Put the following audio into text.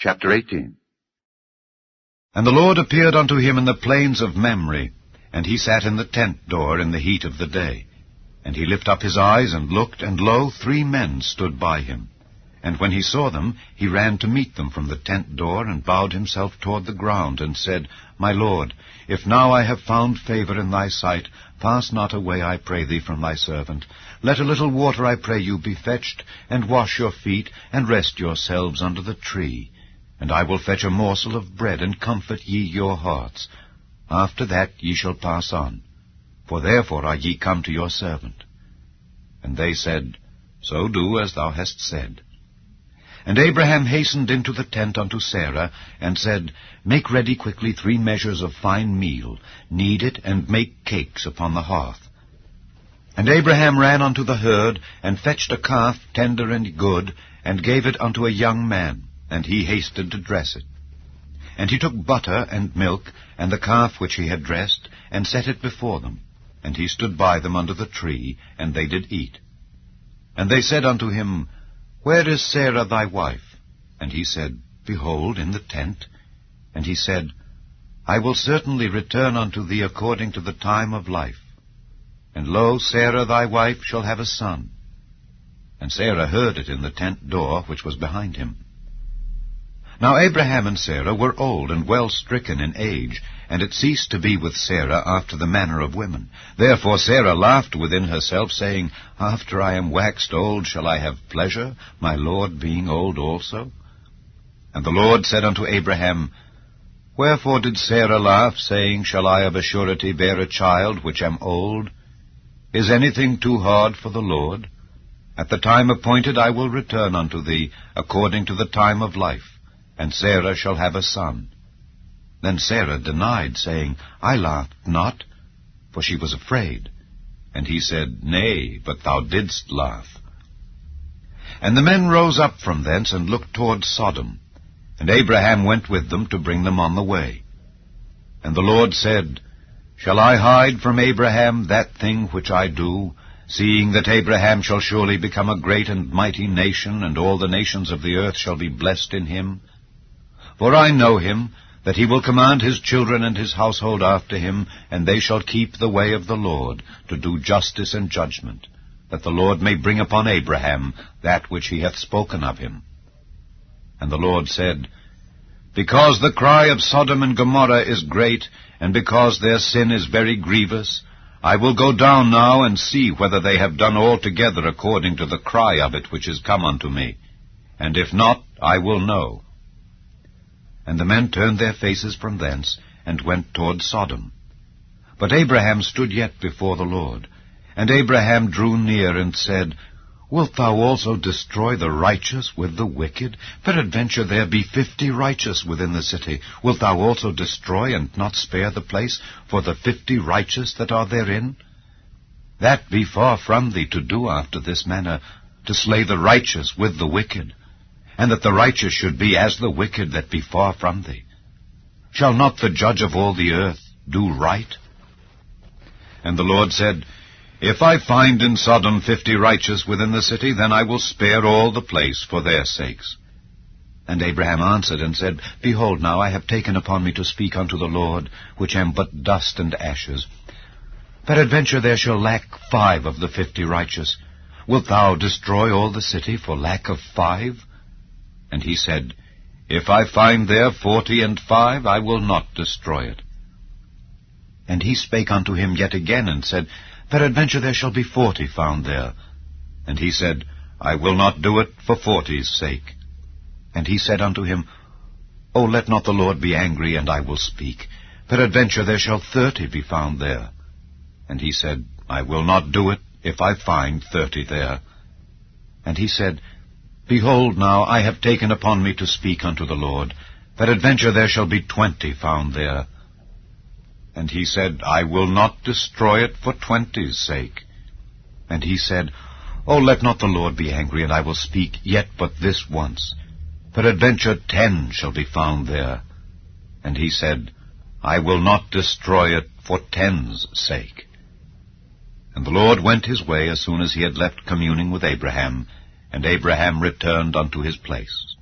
Chapter 18. And the Lord appeared unto him in the plains of Mamre, and he sat in the tent door in the heat of the day. And he lifted up his eyes, and looked, and lo, 3 men stood by him. And when he saw them, he ran to meet them from the tent door, and bowed himself toward the ground, and said, My Lord, if now I have found favor in thy sight, pass not away, I pray thee, from thy servant. Let a little water, I pray you, be fetched, and wash your feet, and rest yourselves under the tree. And I will fetch a morsel of bread, and comfort ye your hearts. After that ye shall pass on, for therefore are ye come to your servant. And they said, So do as thou hast said. And Abraham hastened into the tent unto Sarah, and said, Make ready quickly 3 measures of fine meal, knead it, and make cakes upon the hearth. And Abraham ran unto the herd, and fetched a calf tender and good, and gave it unto a young man, and he hasted to dress it. And he took butter and milk, and the calf which he had dressed, and set it before them. And he stood by them under the tree, and they did eat. And they said unto him, Where is Sarah thy wife? And he said, Behold, in the tent. And he said, I will certainly return unto thee according to the time of life. And lo, Sarah thy wife shall have a son. And Sarah heard it in the tent door which was behind him. Now Abraham and Sarah were old and well stricken in age, and it ceased to be with Sarah after the manner of women. Therefore Sarah laughed within herself, saying, After I am waxed old shall I have pleasure, my Lord being old also? And the Lord said unto Abraham, Wherefore did Sarah laugh, saying, Shall I of a surety bear a child which am old? Is anything too hard for the Lord? At the time appointed I will return unto thee, according to the time of life, and Sarah shall have a son. Then Sarah denied, saying, I laughed not, for she was afraid. And he said, Nay, but thou didst laugh. And the men rose up from thence, and looked toward Sodom. And Abraham went with them to bring them on the way. And the Lord said, Shall I hide from Abraham that thing which I do, seeing that Abraham shall surely become a great and mighty nation, and all the nations of the earth shall be blessed in him? For I know him, that he will command his children and his household after him, and they shall keep the way of the Lord, to do justice and judgment, that the Lord may bring upon Abraham that which he hath spoken of him. And the Lord said, Because the cry of Sodom and Gomorrah is great, and because their sin is very grievous, I will go down now and see whether they have done altogether according to the cry of it which is come unto me. And if not, I will know. And the men turned their faces from thence, and went toward Sodom. But Abraham stood yet before the Lord. And Abraham drew near, and said, Wilt thou also destroy the righteous with the wicked? Peradventure there be 50 righteous within the city. Wilt thou also destroy, and not spare the place, for the 50 righteous that are therein? That be far from thee to do after this manner, to slay the righteous with the wicked, and that the righteous should be as the wicked that be far from thee. Shall not the judge of all the earth do right? And the Lord said, If I find in Sodom 50 righteous within the city, then I will spare all the place for their sakes. And Abraham answered and said, Behold, now I have taken upon me to speak unto the Lord, which am but dust and ashes. Peradventure there shall lack 5 of the 50 righteous. Wilt thou destroy all the city for lack of 5? And he said, If I find there 45, I will not destroy it. And he spake unto him yet again, and said, Peradventure there shall be 40 found there. And he said, I will not do it for 40's sake. And he said unto him, O let not the Lord be angry, and I will speak. Peradventure there shall 30 be found there. And he said, I will not do it, if I find 30 there. And he said, Behold, now I have taken upon me to speak unto the Lord. Peradventure there shall be 20 found there. And he said, I will not destroy it for 20's sake. And he said, O let not the Lord be angry, and I will speak yet but this once. Peradventure 10 shall be found there. And he said, I will not destroy it for 10's sake. And the Lord went his way as soon as he had left communing with Abraham, and Abraham returned unto his place.